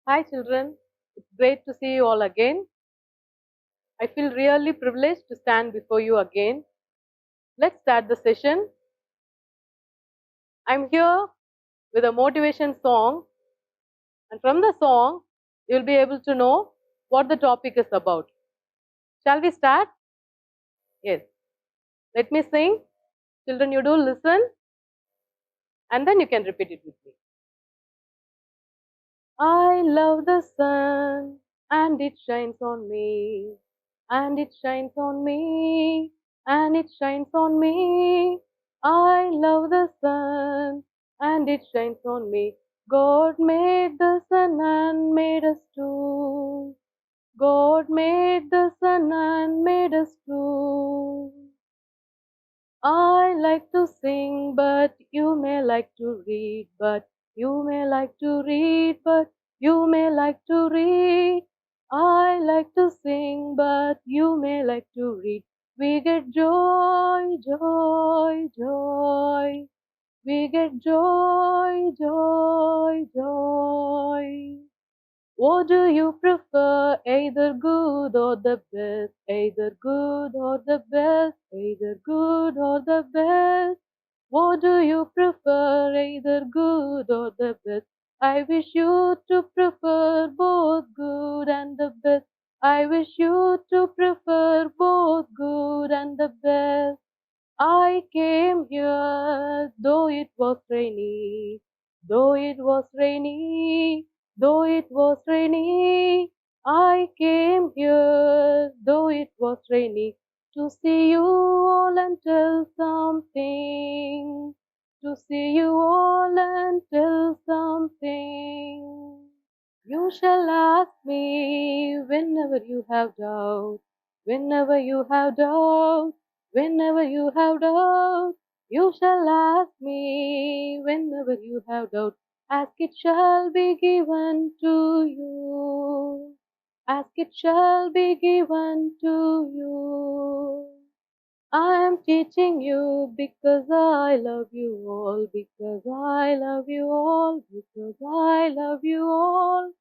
Hi children, it's great to see you all again. I feel really privileged to stand before you again. Let's start the session. I'm here with a motivation song, and from the song, you'll be able to know what the topic is about. Shall we start? Yes. Let me sing. Children, you do listen, and then you can repeat it with me. I love the sun, and it shines on me, and it shines on me, and it shines on me. I love the sun, and it shines on me. God made the sun and made us too. God made the sun and made us too. I like to sing, but you may like to read, but you may like to read, but you may like to read. I like to sing, but you may like to read. We get joy, joy, joy. We get joy, joy, joy. What do you prefer? Either good or the best, either good or the best, either good or the best. What do you prefer? Either good or the best. I wish you to prefer both good and the best. I wish you to prefer both good and the best. I came here, though it was rainy, though it was rainy, though it was rainy. I came here, though it was rainy, to see you all and tell something. To see you all and tell something. You shall ask me whenever you have doubt, whenever you have doubt, whenever you have doubt. You shall ask me whenever you have doubt. Ask it shall be given to you. Ask it shall be given to you. I am teaching you because I love you all, because I love you all, because I love you all.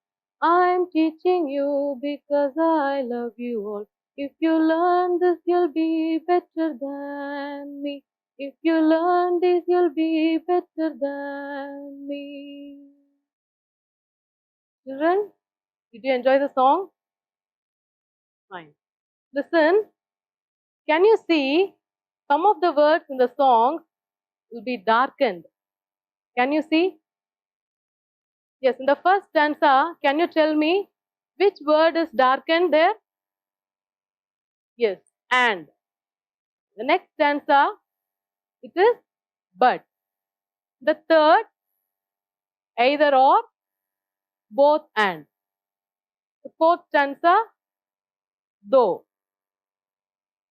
I am teaching you because I love you all. If you learn this, you'll be better than me. If you learn this, you'll be better than me. Children, did you enjoy the song? Fine. Listen, can you see some of the words in the song will be darkened? Can you see? Yes, in the first stanza, can you tell me which word is darkened there? Yes, and. The next stanza, it is but. The third, either or, both and. The fourth stanza, though.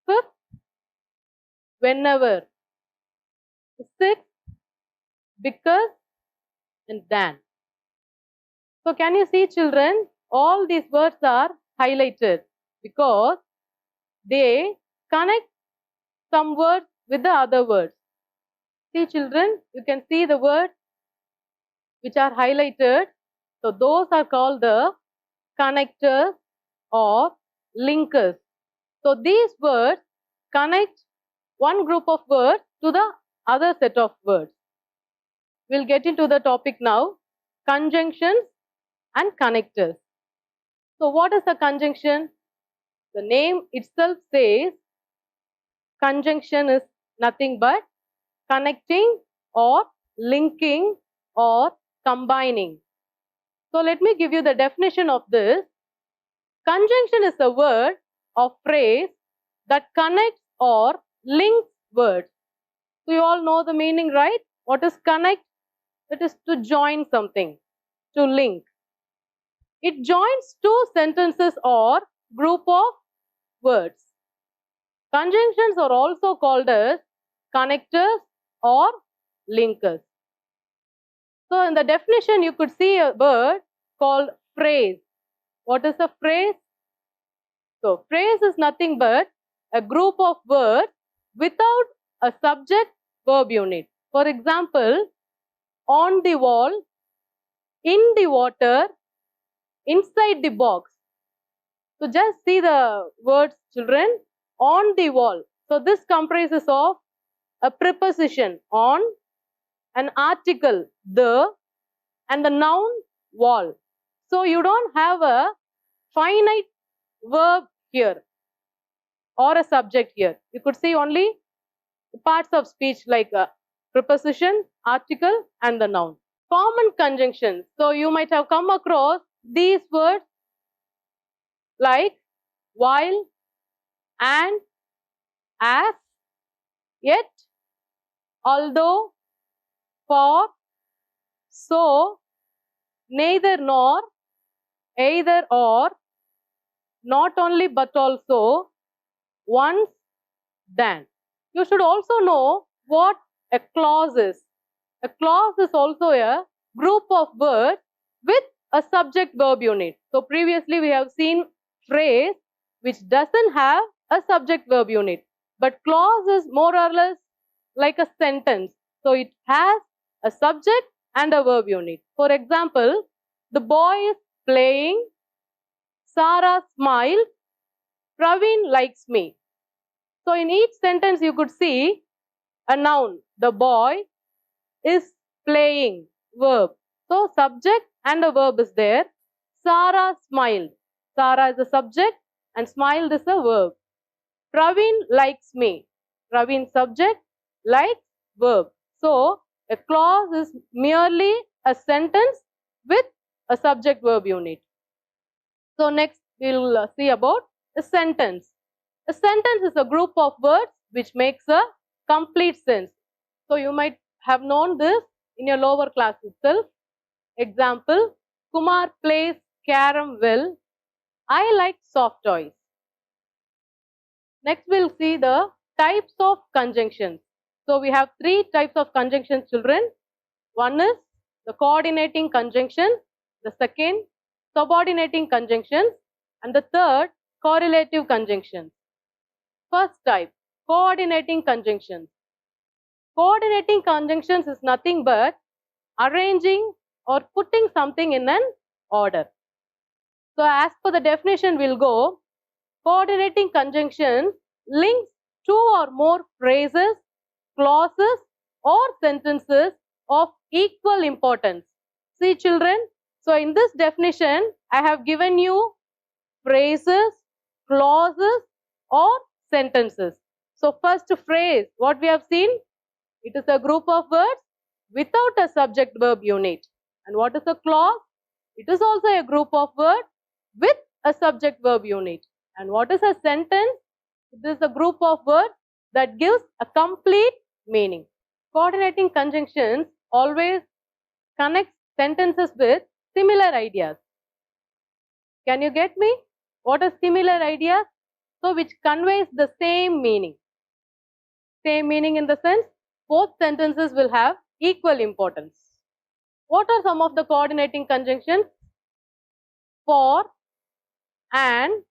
Fifth, whenever. The sixth, because and than. So can you see, children, all these words are highlighted because they connect some words with the other words. See, children, you can see the words which are highlighted. So those are called the connectors or linkers. So these words connect one group of words to the other set of words. We'll get into the topic now, conjunctions and connectors. So what is a conjunction? The name itself says conjunction is nothing but connecting or linking or combining. So let me give you the definition of this. Conjunction is a word or phrase that connects or links words. So you all know the meaning, right? What is connect? It is to join something, to link. It joins two sentences or group of words. Conjunctions are also called as connectors or linkers. So in the definition, you could see a word called phrase. What is a phrase? So phrase is nothing but a group of words without a subject verb unit. For example, on the wall, in the water, inside the box. So just see the words, children, on the wall. So this comprises of a preposition on, an article the, and the noun wall. So you don't have a finite verb here or a subject here. You could see only parts of speech like a preposition, article, and the noun. Common conjunctions. So you might have come across these words like while, and, as, yet, although, for, so, neither nor, either or, not only but also, once, than. You should also know what a clause is. A clause is also a group of words with a subject verb unit. So previously we have seen phrase which doesn't have a subject verb unit. But clause is more or less like a sentence. So it has a subject and a verb unit. For example, the boy is playing, Sarah smiled, Praveen likes me. So in each sentence you could see a noun. The boy is playing, verb. So subject and a verb is there. Sarah smiled. Sarah is a subject and smiled is a verb. Praveen likes me. Praveen subject, likes verb. So a clause is merely a sentence with a subject verb unit. So next we will see about a sentence. A sentence is a group of words which makes a complete sense. So you might have known this in your lower class itself. Example, Kumar plays carom well. I like soft toys. Next we'll see the types of conjunctions. So we have three types of conjunctions, children. One is the coordinating conjunction, the second subordinating conjunctions, and the third correlative conjunctions. First type, coordinating conjunctions. Coordinating conjunctions is nothing but arranging or putting something in an order. So as per the definition we'll go, coordinating conjunctions links two or more phrases, clauses or sentences of equal importance. See children, so in this definition I have given you phrases, clauses or sentences. So first phrase, what we have seen, it is a group of words without a subject verb unit. And what is a clause? It is also a group of words with a subject verb unit. And what is a sentence? It is a group of words that gives a complete meaning. Coordinating conjunctions always connect sentences with similar ideas. Can you get me? What are similar ideas? So which conveys the same meaning. Same meaning in the sense both sentences will have equal importance. What are some of the coordinating conjunctions? For, and,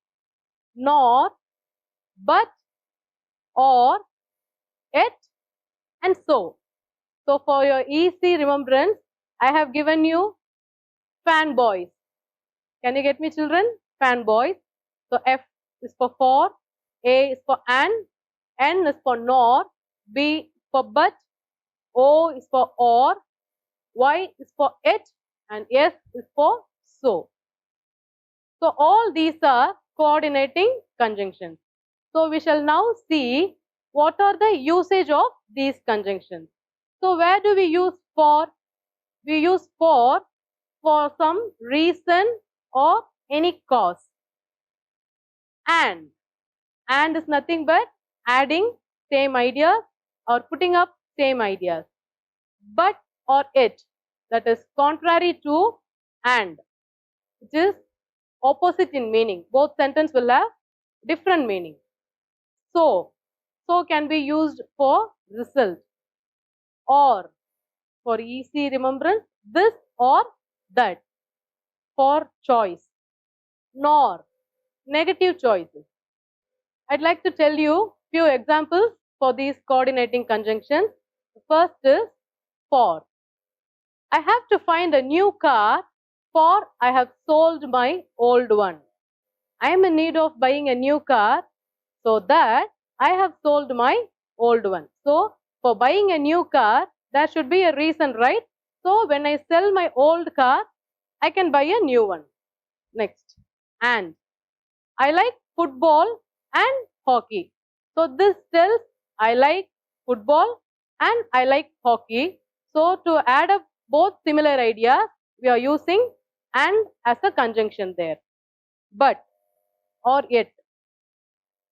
nor, but, or, yet, and so. So for your easy remembrance, I have given you fanboys. Can you get me children? Fanboys. So F is for, A is for and, N is for nor, B is for but, O is for or, Y is for it, and S is for so. So all these are coordinating conjunctions. So we shall now see what are the usage of these conjunctions. So where do we use for? We use for some reason or any cause. And is nothing but adding same ideas or putting up same ideas. But or it, that is contrary to and, which is opposite in meaning. Both sentences will have different meaning. So can be used for result, or for easy remembrance, this or that, for choice, nor negative choices. I'd like to tell you few examples for these coordinating conjunctions. The first is for. I have to find a new car For I have sold my old one. I am in need of buying a new car, so that I have sold my old one. So, for buying a new car, there should be a reason, right? So, when I sell my old car, I can buy a new one. Next, and I like football and hockey. So, this tells I like football and I like hockey. So, to add up both similar ideas, we are using and as a conjunction there. But or yet,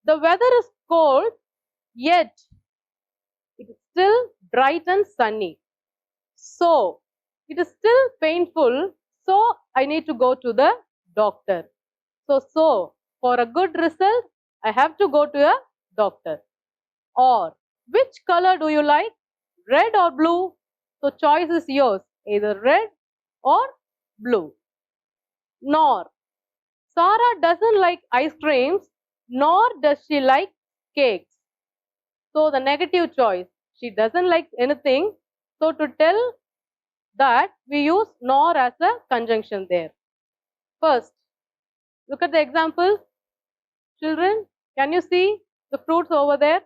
the weather is cold, yet it is still bright and sunny. So, it is still painful, so I need to go to the doctor. So, for a good result, I have to go to a doctor. Or, which color do you like? Red or blue? So, choice is yours, either red or blue. Nor, Sarah doesn't like ice creams, nor does she like cakes. So, the negative choice, she doesn't like anything. So, to tell that, we use nor as a conjunction there. First, look at the example. Children, can you see the fruits over there?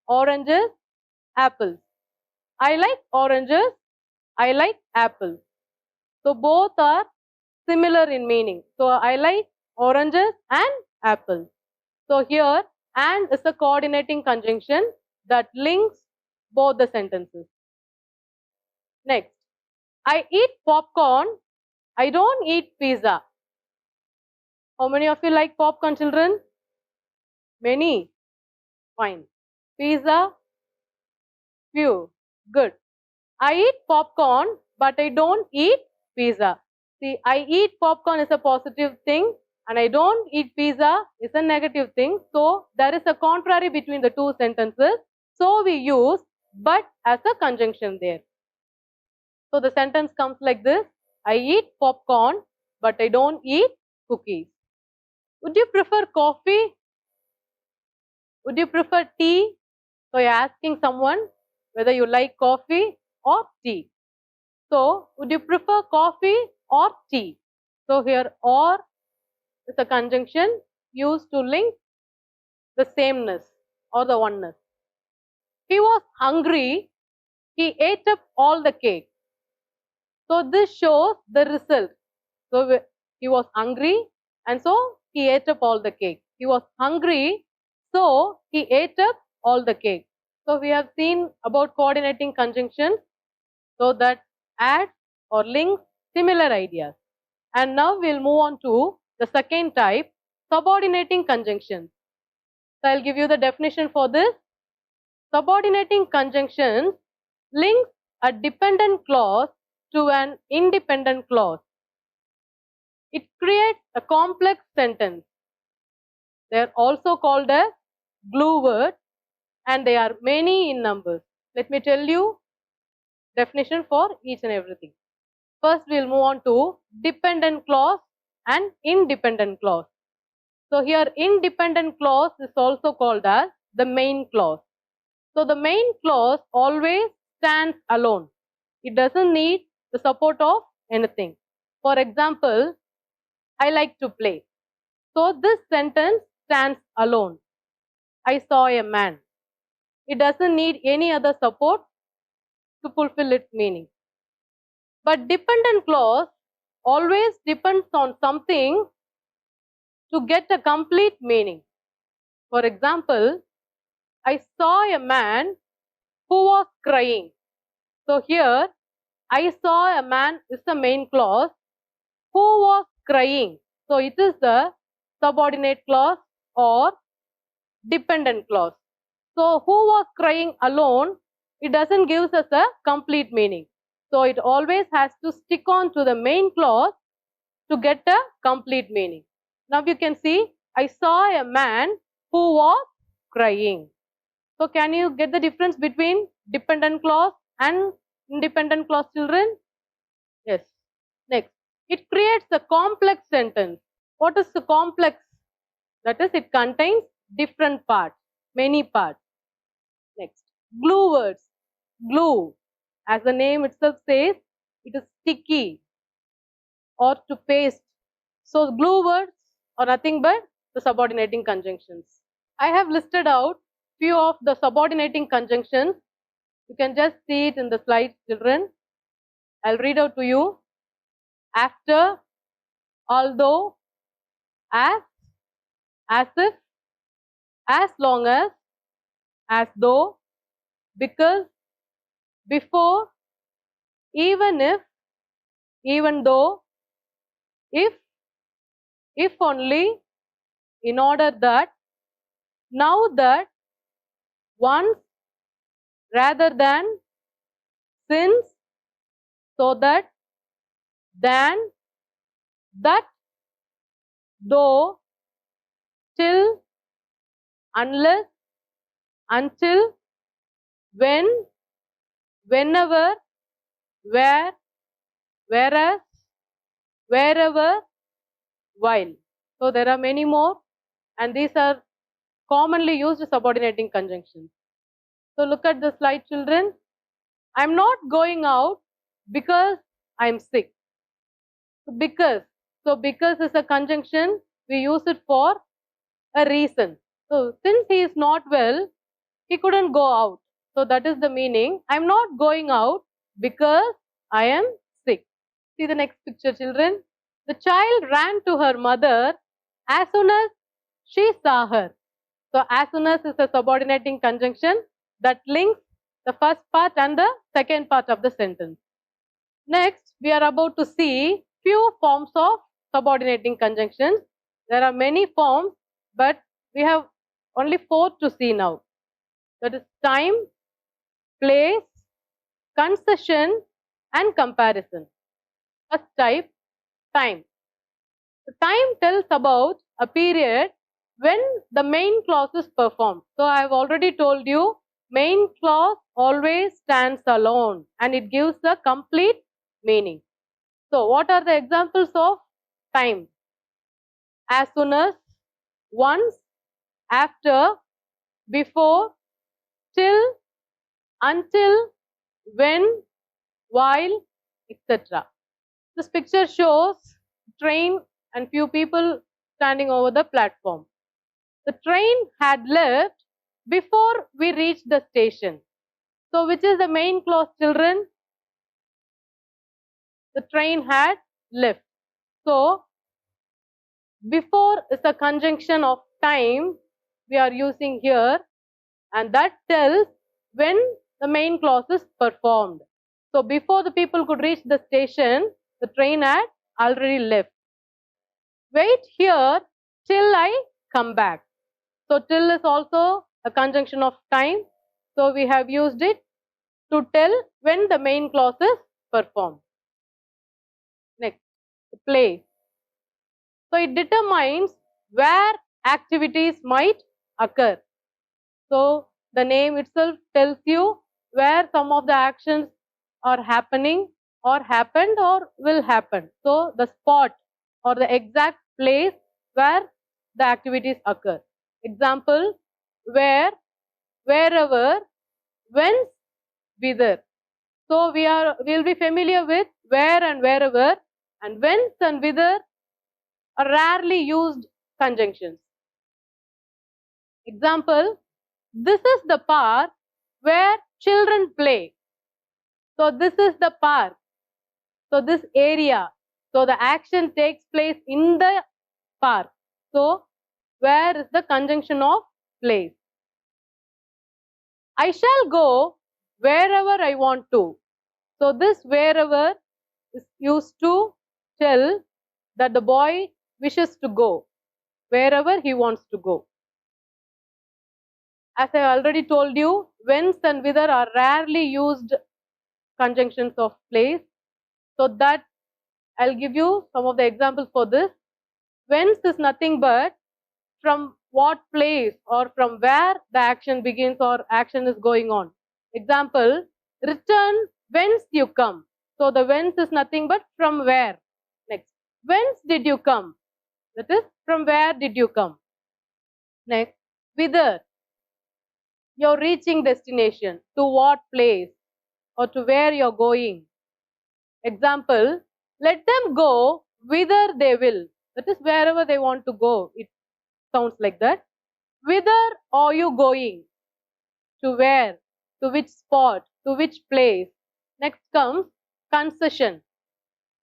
Oranges, apples. I like oranges. I like apples. So both are similar in meaning. So I like oranges and apples. So here and is a coordinating conjunction that links both the sentences. Next, I eat popcorn. I don't eat pizza. How many of you like popcorn, children? Many. Fine. Pizza? Few. Good. I eat popcorn, but I don't eat pizza. See, I eat popcorn is a positive thing and I don't eat pizza is a negative thing. So, there is a contrary between the two sentences. So, we use but as a conjunction there. So, the sentence comes like this. I eat popcorn, but I don't eat cookies. Would you prefer coffee? Would you prefer tea? So, you're asking someone whether you like coffee or tea. So, would you prefer coffee or tea? So, here or is a conjunction used to link the sameness or the oneness. He was hungry, he ate up all the cake. So, this shows the result. So, he was hungry and so he ate up all the cake. He was hungry, so he ate up all the cake. So, we have seen about coordinating conjunctions so that add or link similar ideas. And now we'll move on to the second type, subordinating conjunctions. So I'll give you the definition for this. Subordinating conjunctions links a dependent clause to an independent clause. It creates a complex sentence. They are also called as glue words and they are many in numbers. Let me tell you definition for each and everything. First, we'll move on to dependent clause and independent clause. So here independent clause is also called as the main clause. So the main clause always stands alone. It doesn't need the support of anything. For example, I like to play. So this sentence stands alone. I saw a man. It doesn't need any other support to fulfill its meaning. But dependent clause always depends on something to get a complete meaning. For example, I saw a man who was crying. So here, I saw a man is the main clause. Who was crying? So it is the subordinate clause or dependent clause. So who was crying alone? It doesn't give us a complete meaning. So it always has to stick on to the main clause to get a complete meaning. Now you can see, I saw a man who was crying. So can you get the difference between dependent clause and independent clause, children? Yes. Next, it creates a complex sentence. What is the complex? That is, it contains different parts, many parts. Next, glue words. Glue, as the name itself says, it is sticky. or to paste. So glue words are nothing but the subordinating conjunctions. I have listed out few of the subordinating conjunctions. You can just see it in the slides, children. I'll read out to you. After, although, as if, as long as though, because, before, even if, even though, if only, in order that, now that, once, rather than, since, so that, than, that, though, till, unless, until, when, whenever, where, whereas, wherever, while. So there are many more, and these are commonly used subordinating conjunctions. So look at the slide, children. I'm not going out because I'm sick. Because. So because is a conjunction, we use it for a reason. So since he is not well, he couldn't go out. So that is the meaning. I'm not going out because I am sick. See the next picture, children. The child ran to her mother as soon as she saw her. So as soon as is a subordinating conjunction that links the first part and the second part of the sentence. Next, we are about to see few forms of subordinating conjunctions. There are many forms, but we have only 4 to see now. That is time, place, concession, and comparison. First type, time. The time tells about a period when the main clause is performed. So I have already told you, main clause always stands alone and it gives a complete meaning. So what are the examples of time? As soon as, once, after, before, till, until, when, while, etc. This picture shows train and few people standing over the platform. The train had left before we reached the station. So which is the main clause, children? The train had left. So before is a conjunction of time we are using here, and that tells when the main clause is performed. So before the people could reach the station, the train had already left. Wait here till I come back. So till is also a conjunction of time. So we have used it to tell when the main clause is performed. Next, place. So it determines where activities might occur. So the name itself tells you where some of the actions are happening or happened or will happen. So the spot or the exact place where the activities occur. Example, where, wherever, whence, whither. So we'll be familiar with where and wherever, and whence and whither are rarely used conjunctions. Example, this is the park where children play. So this is the park. So this area. So the action takes place in the park. So where is the conjunction of place? I shall go wherever I want to. So this wherever is used to tell that the boy wishes to go wherever he wants to go. As I already told you, whence and whither are rarely used conjunctions of place. So that I'll give you some of the examples for this. Whence is nothing but from what place or from where the action begins or action is going on. Example, return whence you come. So the whence is nothing but from where. Next, whence did you come? That is, from where did you come? Next, whither. You're reaching destination. To what place or to where you're going. Example, let them go whither they will. That is wherever they want to go. It sounds like that. Whither are you going? To where? To which spot? To which place? Next comes concession.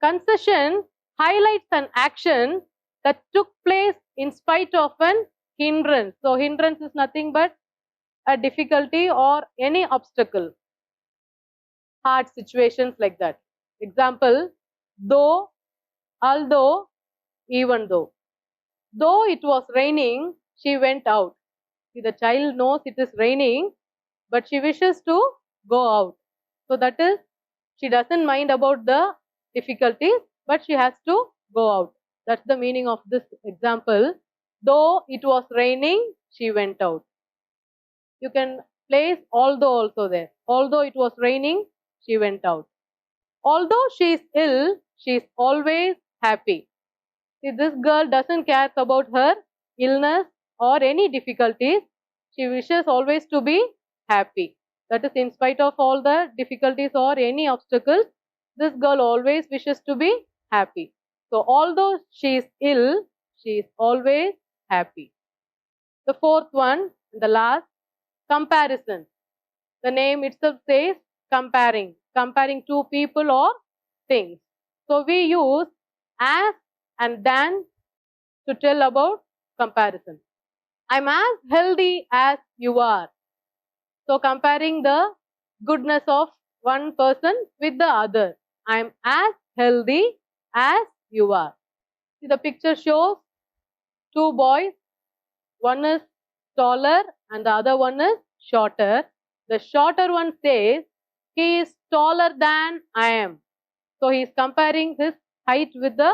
Concession highlights an action that took place in spite of an hindrance. So, hindrance is nothing but a difficulty or any obstacle, hard situations like that. Example, though, although, even though. Though it was raining, she went out. See, the child knows it is raining, but she wishes to go out. So that is, she doesn't mind about the difficulties, but she has to go out. That's the meaning of this example. Though it was raining, she went out. You can place although also there. Although it was raining, she went out. Although she is ill, she is always happy. See, this girl doesn't care about her illness or any difficulties. She wishes always to be happy. That is, in spite of all the difficulties or any obstacles, this girl always wishes to be happy. So, although she is ill, she is always happy. The fourth one, the last, comparison. The name itself says comparing two people or things. So, we use as and than to tell about comparison. I'm as healthy as you are. So, comparing the goodness of one person with the other. I'm as healthy as you are. See, the picture shows two boys. One is taller and the other one is shorter. The shorter one says, he is taller than I am. So, he is comparing his height with the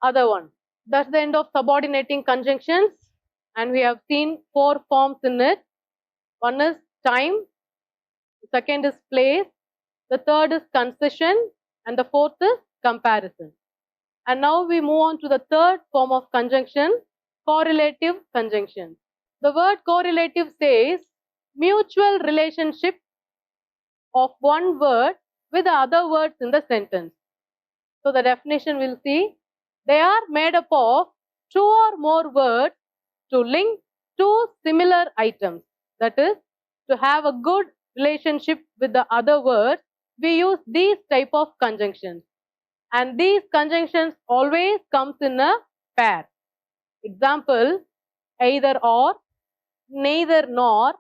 other one. That's the end of subordinating conjunctions, and we have seen four forms in it. One is time, the second is place, the third is concession, and the fourth is comparison. And now we move on to the third form of conjunction, correlative conjunction. The word correlative says mutual relationship of one word with the other words in the sentence. So the definition we'll see, they are made up of two or more words to link two similar items. That is, to have a good relationship with the other words, we use these type of conjunctions. And these conjunctions always comes in a pair. Example, either or, neither nor,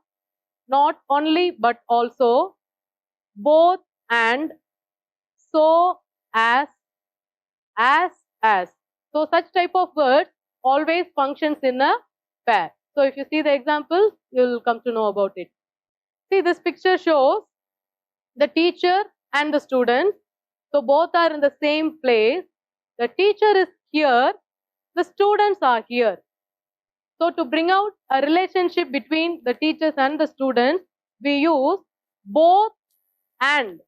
not only but also, both and, so as as. So such type of words always functions in a pair. So if you see the examples, you will come to know about it. See, this picture shows the teacher and the student. So both are in the same place. The teacher is here, the students are here. So to bring out a relationship between the teachers and the students, we use both and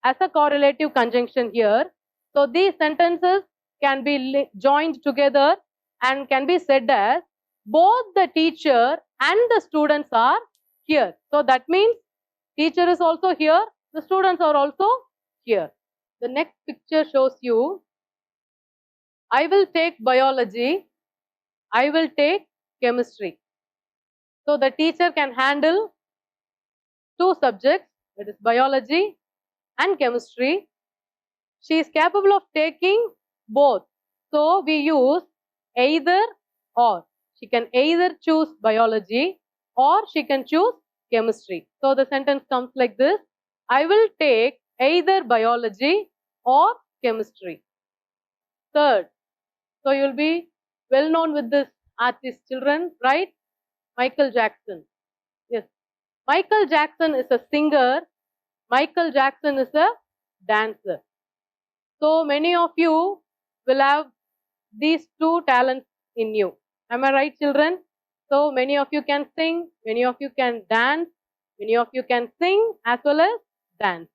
as a correlative conjunction here. So these sentences can be joined together and can be said as both the teacher and the students are here. So that means teacher is also here, the students are also here. The next picture shows you, I will take biology, I will take chemistry. So the teacher can handle two subjects, that is biology and chemistry. She is capable of taking both. So we use either or. She can either choose biology or she can choose chemistry. So the sentence comes like this, I will take either biology or chemistry. Third, so you will be well known with this artist, children, right? Michael Jackson. Yes. Michael Jackson is a singer. Michael Jackson is a dancer. So many of you will have these two talents in you. Am I right, children? So many of you can sing, many of you can dance, many of you can sing as well as dance.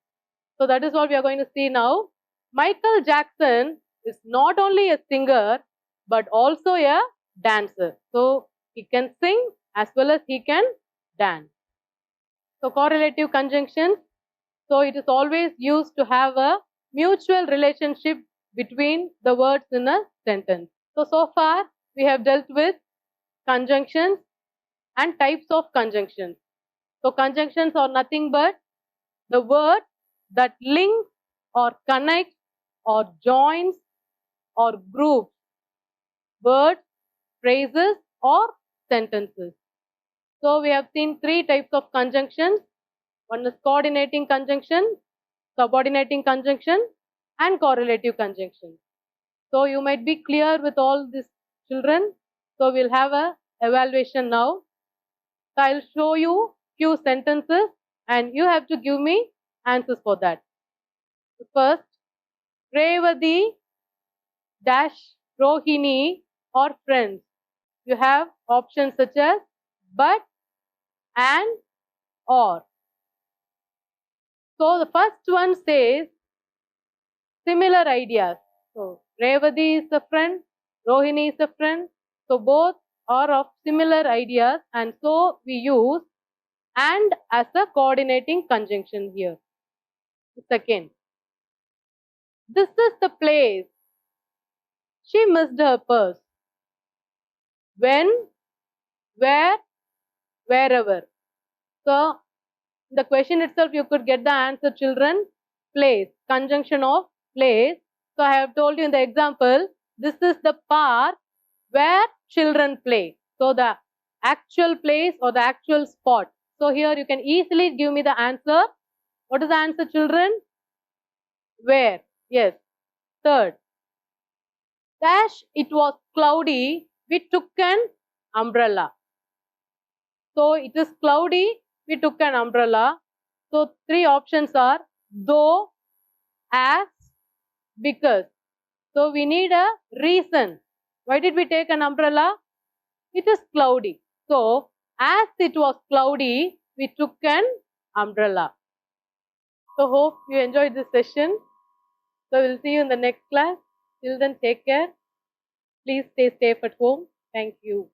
So that is what we are going to see now. Michael Jackson is not only a singer but also a dancer. So he can sing as well as he can dance. So correlative conjunctions. So it is always used to have a mutual relationship between the words in a sentence. So far we have dealt with conjunctions and types of conjunctions. So conjunctions are nothing but the word that links or connects or joins or groups words, phrases or sentences. So we have seen three types of conjunctions. One is coordinating conjunction, subordinating conjunction and correlative conjunction. So you might be clear with all these children. So we'll have a evaluation now. So I'll show you few sentences and you have to give me answers for that. First, Revati dash Rohini or friends. You have options such as but, and, or. So the first one says similar ideas. So Revati is a friend, Rohini is a friend. So both are of similar ideas and so we use and as a coordinating conjunction here. Second, this is the place. She missed her purse. When, where, wherever. So the question itself you could get the answer children. Place, conjunction of place. So I have told you in the example, this is the park where children play. So the actual place or the actual spot. So here you can easily give me the answer. What is the answer children? Where? Yes. Third, dash it was cloudy. We took an umbrella. So it is cloudy. We took an umbrella. So three options are though, as, because. So we need a reason. Why did we take an umbrella? It is cloudy. So as it was cloudy, we took an umbrella. So hope you enjoyed this session. So we'll see you in the next class. Till then, take care. Please stay safe at home. Thank you.